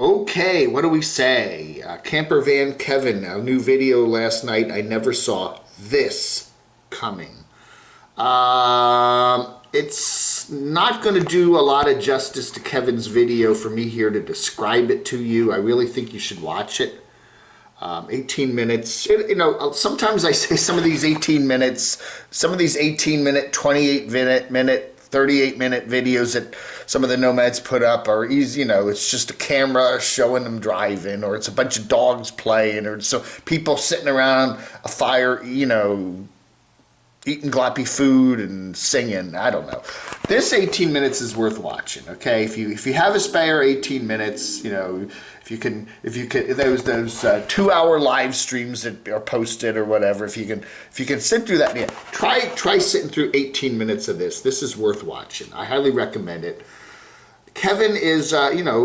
Okay, what do we say? Campervan Kevin, a new video last night. I never saw this coming. It's not going to do a lot of justice to Kevin's video for me here to describe it to you. I really think you should watch it. 18 minutes. Sometimes I say some of these 18 minutes, 28-minute, 38-minute videos that some of the nomads put up are easy. It's just a camera showing them driving, or it's a bunch of dogs playing, or so people sitting around a fire, eating gloppy food and singing. I don't know. This 18 minutes is worth watching. Okay, if you have a spare 18 minutes, if you can those 2-hour live streams that are posted or whatever, if you can sit through that, try sitting through 18 minutes of this. This is worth watching. I highly recommend it. Kevin is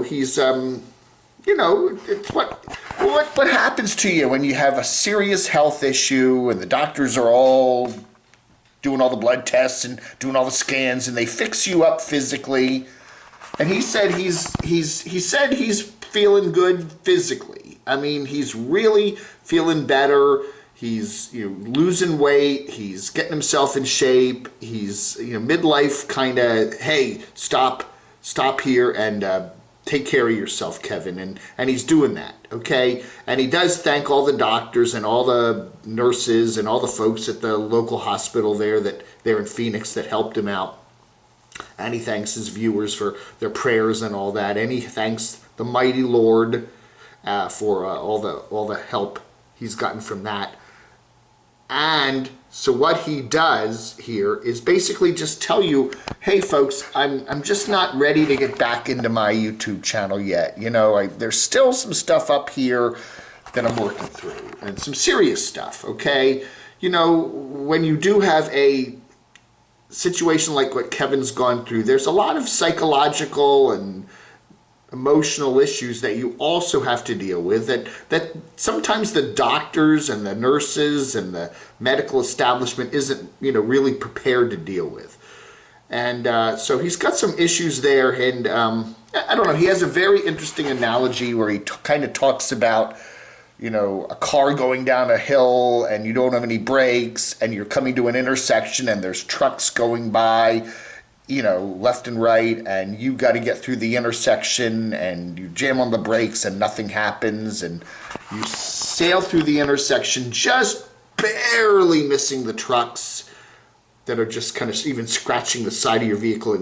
he's it's what happens to you when you have a serious health issue and the doctors are all doing all the blood tests and doing all the scans, and they fix you up physically. And he said he's feeling good physically. I mean, he's really feeling better. He's losing weight. He's getting himself in shape. He's midlife kind of, hey, stop here and take care of yourself, Kevin. And he's doing that, okay? And he does thank all the doctors and all the nurses and all the folks at the local hospital there in Phoenix that helped him out. And he thanks his viewers for their prayers and all that. And he thanks the mighty Lord for all the help he's gotten from that. And so what he does here is basically just tell you, hey folks, I'm just not ready to get back into my YouTube channel yet. There's still some stuff up here that I'm working through, and some serious stuff, okay? When you do have a situation like what Kevin's gone through, there's a lot of psychological and emotional issues that you also have to deal with that sometimes the doctors and the nurses and the medical establishment isn't really prepared to deal with. And so he's got some issues there, and I don't know, he has a very interesting analogy where he kind of talks about a car going down a hill and you don't have any brakes and you're coming to an intersection and there's trucks going by left and right, and you got to get through the intersection, and you jam on the brakes and nothing happens, and you sail through the intersection just barely missing the trucks that are just kind of even scratching the side of your vehicle,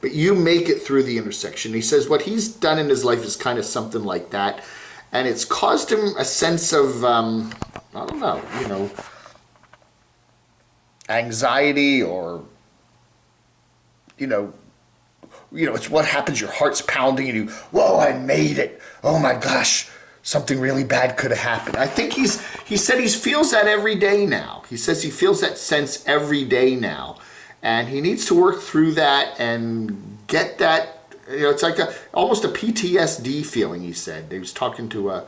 but you make it through the intersection. He says what he's done in his life is kind of something like that, and it's caused him a sense of I don't know, anxiety, or it's what happens. Your heart's pounding and whoa, I made it. Oh my gosh, something really bad could have happened. I think he said he feels that every day now. He says he feels that sense every day now. And he needs to work through that and get that, it's like almost a PTSD feeling, he said. He was talking to,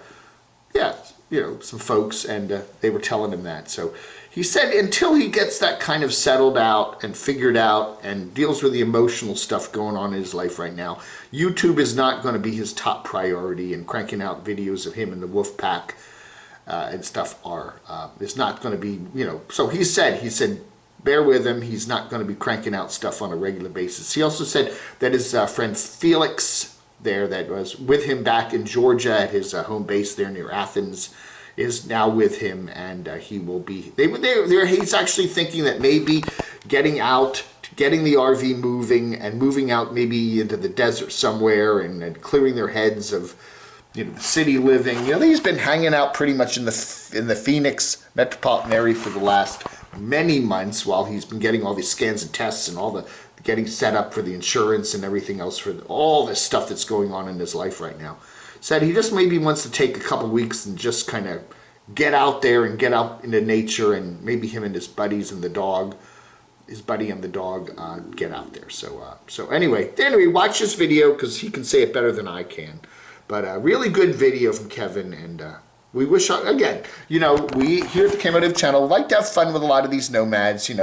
some folks, and they were telling him that. So he said until he gets that kind of settled out and figured out and deals with the emotional stuff going on in his life right now, YouTube is not going to be his top priority, and cranking out videos of him and the wolf pack and stuff is not going to be, so he said bear with him. He's not going to be cranking out stuff on a regular basis. He also said that his friend Felix there, that was with him back in Georgia at his home base there near Athens, is now with him, and he will be. He's actually thinking that maybe getting out, getting the RV moving, and moving out maybe into the desert somewhere, and clearing their heads of city living. He's been hanging out pretty much in the Phoenix metropolitan area for the last many months while he's been getting all these scans and tests and all the getting set up for the insurance and everything else for all this stuff that's going on in his life right now. Said he just maybe wants to take a couple weeks and just kind of get out there and get out into nature, and maybe him and his buddies and the dog, get out there. So anyway, watch this video because he can say it better than I can. But a really good video from Kevin, and we wish, again, we here at the Camo channel like to have fun with a lot of these nomads. It's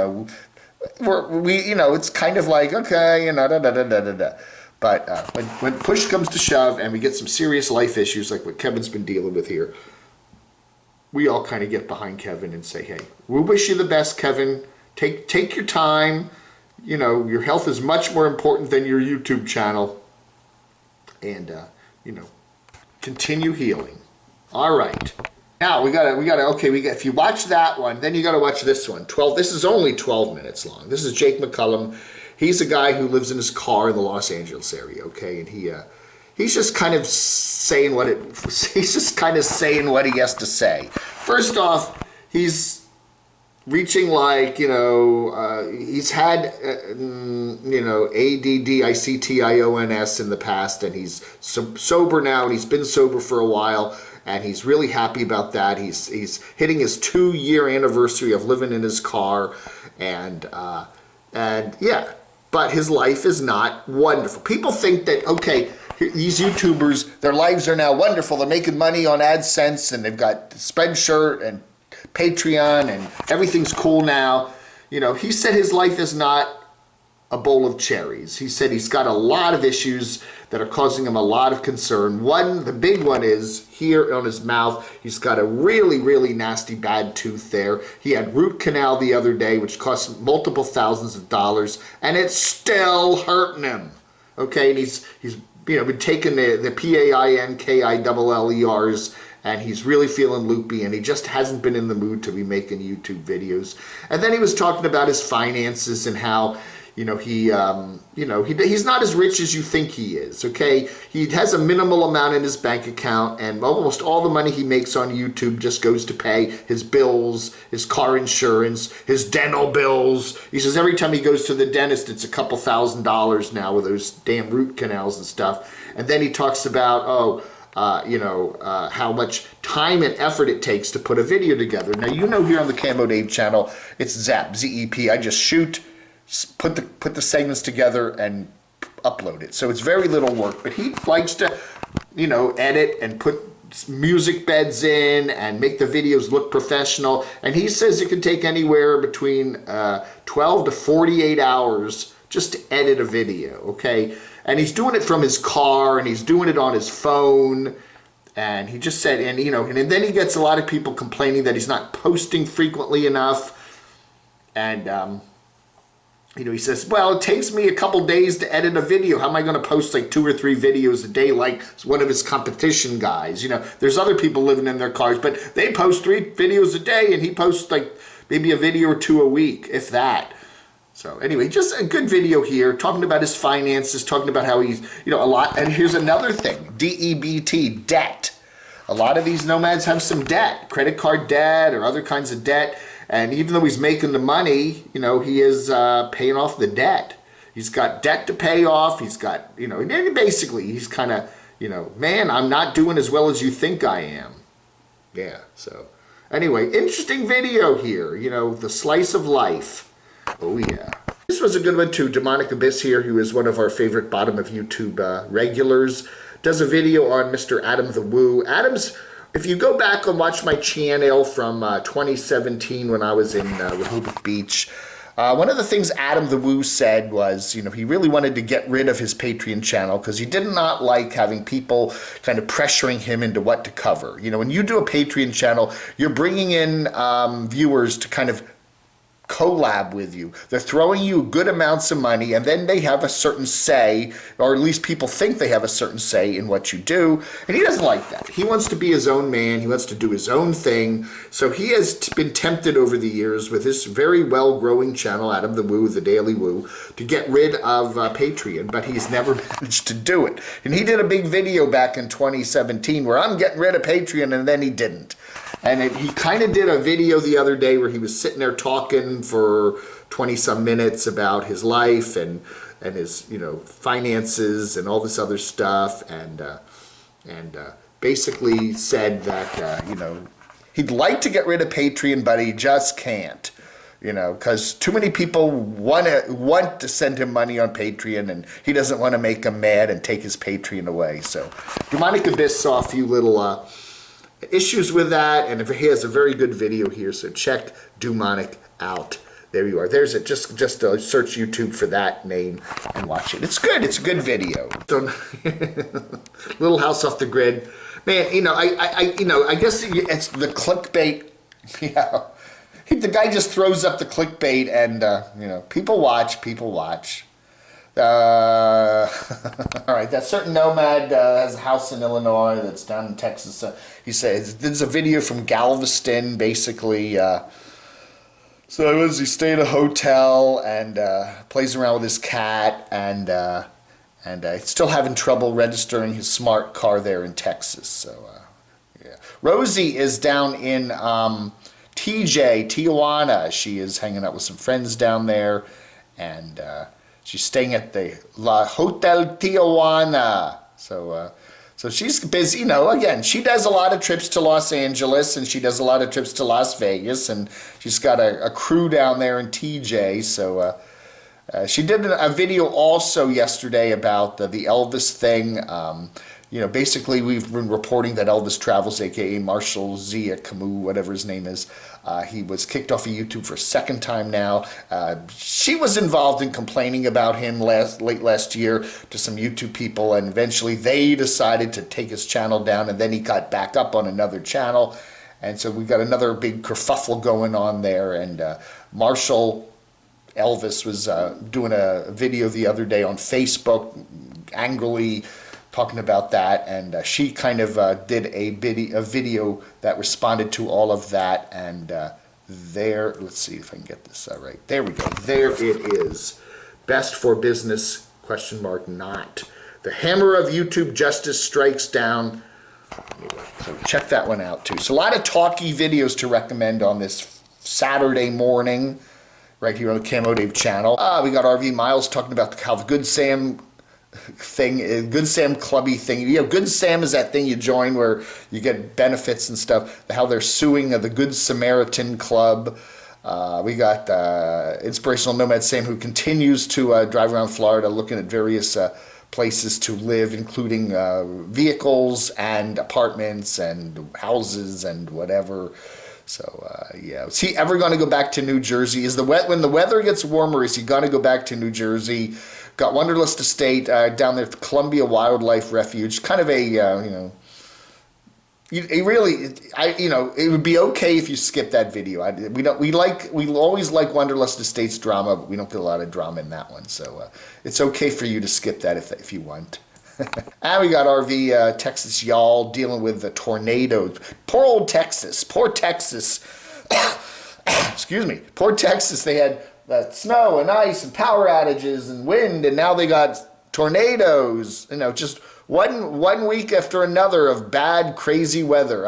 kind of like, okay, But when push comes to shove and we get some serious life issues like what Kevin's been dealing with here, we all kind of get behind Kevin and say, hey, we wish you the best, Kevin. Take your time. You know, your health is much more important than your YouTube channel. And, you know, continue healing. All right. Now, if you watch that one, then you got to watch this one. This is only 12 minutes long. This is Jake McCollum. He's a guy who lives in his car in the Los Angeles area, okay? And he's just kind of saying what he has to say. First off, he's reaching like, you know, he's had, you know, ADDICTIONS in the past, and he's sober now, and he's been sober for a while, and he's really happy about that. He's hitting his 2-year anniversary of living in his car, and yeah, but his life is not wonderful. People think that, okay, these YouTubers, their lives are now wonderful. They're making money on AdSense, and they've got Spreadshirt and Patreon, and everything's cool now. You know, he said his life is not a bowl of cherries. He said he's got a lot of issues that are causing him a lot of concern. The big one is here on his mouth. He's got a really, really nasty bad tooth there. He had root canal the other day, which cost multiple thousands of dollars, and it's still hurting him. Okay, and he's you know, been taking the PAINKILLERs, and he's really feeling loopy, and he just hasn't been in the mood to be making YouTube videos. And then he was talking about his finances and how, you know, he's not as rich as you think he is, okay? He has a minimal amount in his bank account, and almost all the money he makes on YouTube just goes to pay his bills, his car insurance, his dental bills. He says every time he goes to the dentist, it's a couple $1,000s now with those damn root canals and stuff. And then he talks about, how much time and effort it takes to put a video together. Now, you know, here on the Camo Dave channel, it's Zap, Z-E-P. I just shoot, put the segments together, and upload it. So it's very little work. But he likes to, you know, edit and put music beds in and make the videos look professional. And he says it can take anywhere between 12 to 48 hours just to edit a video, okay? And he's doing it from his car, and he's doing it on his phone. And he just said, and you know, and then he gets a lot of people complaining that he's not posting frequently enough. And, you know, he says, well, it takes me a couple days to edit a video. How am I going to post like 2 or 3 videos a day like one of his competition guys? You know, there's other people living in their cars, but they post 3 videos a day, and he posts like maybe a video or 2 a week, if that. So anyway, just a good video here, talking about his finances, talking about how he's, you know, a lot. And here's another thing, D-E-B-T, debt. A lot of these nomads have some debt, credit card debt or other kinds of debt. And even though he's making the money, you know, he is paying off the debt. He's got debt to pay off. He's got, you know, basically he's kind of, you know, man, I'm not doing as well as you think I am. Yeah, so anyway, interesting video here, you know, the slice of life. Oh, yeah. This was a good one, too. Demonic Abyss here, who is one of our favorite bottom of YouTube regulars, does a video on Mr. Adam the Woo. Adam's, if you go back and watch my channel from 2017 when I was in Rehoboth Beach, one of the things Adam the Woo said was, you know, he really wanted to get rid of his Patreon channel because he did not like having people kind of pressuring him into what to cover. You know, when you do a Patreon channel, you're bringing in viewers to kind of collab with you. They're throwing you good amounts of money, and then they have a certain say, or at least people think they have a certain say in what you do, and he doesn't like that. He wants to be his own man. He wants to do his own thing. So he has been tempted over the years with this very well-growing channel, Adam the Woo, the Daily Woo, to get rid of Patreon, but he's never managed to do it. And he did a big video back in 2017 where I'm getting rid of Patreon, and then he didn't. And he kind of did a video the other day where he was sitting there talking for 20-some minutes about his life and his, you know, finances and all this other stuff, and basically said that, you know, he'd like to get rid of Patreon, but he just can't, you know, because too many people want to send him money on Patreon, and he doesn't want to make them mad and take his Patreon away. So Demonic Abyss saw a few little issues with that, and he has a very good video here, so check Demonic out There you are. There's it. Just search YouTube for that name and watch it. It's good. It's a good video. Little House Off the Grid. Man, you know, I guess it's the clickbait. Yeah. The guy just throws up the clickbait and, you know, people watch. All right, that certain nomad has a house in Illinois that's down in Texas. He says, there's a video from Galveston, basically. So he stayed at a hotel and plays around with his cat and still having trouble registering his smart car there in Texas. So, yeah. Rosie is down in Tijuana. She is hanging out with some friends down there, and she's staying at the La Hotel Tijuana. So she's busy, you know, again, she does a lot of trips to Los Angeles and she does a lot of trips to Las Vegas, and she's got a crew down there in TJ. So she did a video also yesterday about the Elvis thing. You know, basically we've been reporting that Elvis Travels, aka Marshall Zia Camo, whatever his name is, he was kicked off of YouTube for a second time now. She was involved in complaining about him late last year to some YouTube people, and eventually they decided to take his channel down, and then he got back up on another channel. And so we got another big kerfuffle going on there, and Marshall Elvis was doing a video the other day on Facebook, angrily talking about that, and she kind of did a video that responded to all of that, and there, let's see if I can get this right. There we go. There it is. Best for business, question mark, not. The hammer of YouTube justice strikes down. Anyway, so check that one out too. So a lot of talky videos to recommend on this Saturday morning, right here on the Camo Dave channel. We got RV Miles talking about how the Good Sam thing, Good Sam Clubby thing. You know, Good Sam is that thing you join where you get benefits and stuff. How they're suing the Good Samaritan Club. We got Inspirational Nomad Sam, who continues to drive around Florida looking at various places to live, including vehicles and apartments and houses and whatever. So, yeah. Is he ever going to go back to New Jersey? When the weather gets warmer, is he going to go back to New Jersey? Got Wanderlust Estate down there at the Columbia Wildlife Refuge. Kind of a, you know, it would be okay if you skip that video. We always like Wanderlust Estate's drama, but we don't get a lot of drama in that one. So it's okay for you to skip that if you want. And we got RV Texas y'all dealing with the tornadoes. Poor old Texas. Poor Texas. Excuse me. Poor Texas. They had snow and ice and power outages and wind, and now they got tornadoes. You know, just one week after another of bad, crazy weather.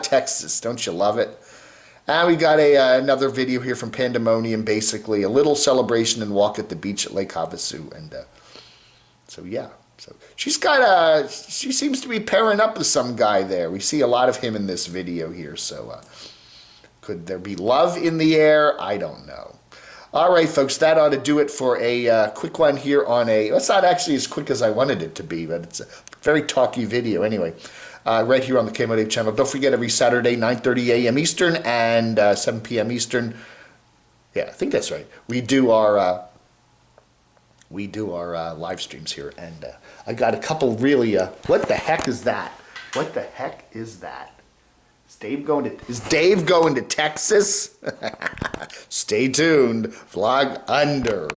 Texas, don't you love it? And we got another video here from Pandemonium, basically a little celebration and walk at the beach at Lake Havasu, and so yeah. So she seems to be pairing up with some guy there. We see a lot of him in this video here. So could there be love in the air? I don't know. All right, folks, that ought to do it for a quick one here on it's not actually as quick as I wanted it to be, but it's a very talky video anyway. Right here on the Camo Dave channel. Don't forget, every Saturday, 9:30 a.m. Eastern and 7 p.m. Eastern. Yeah, I think that's right. We do our live streams here, and I got a couple really. What the heck is that? What the heck is that? Is Dave going to Texas? Stay tuned. Vlog under.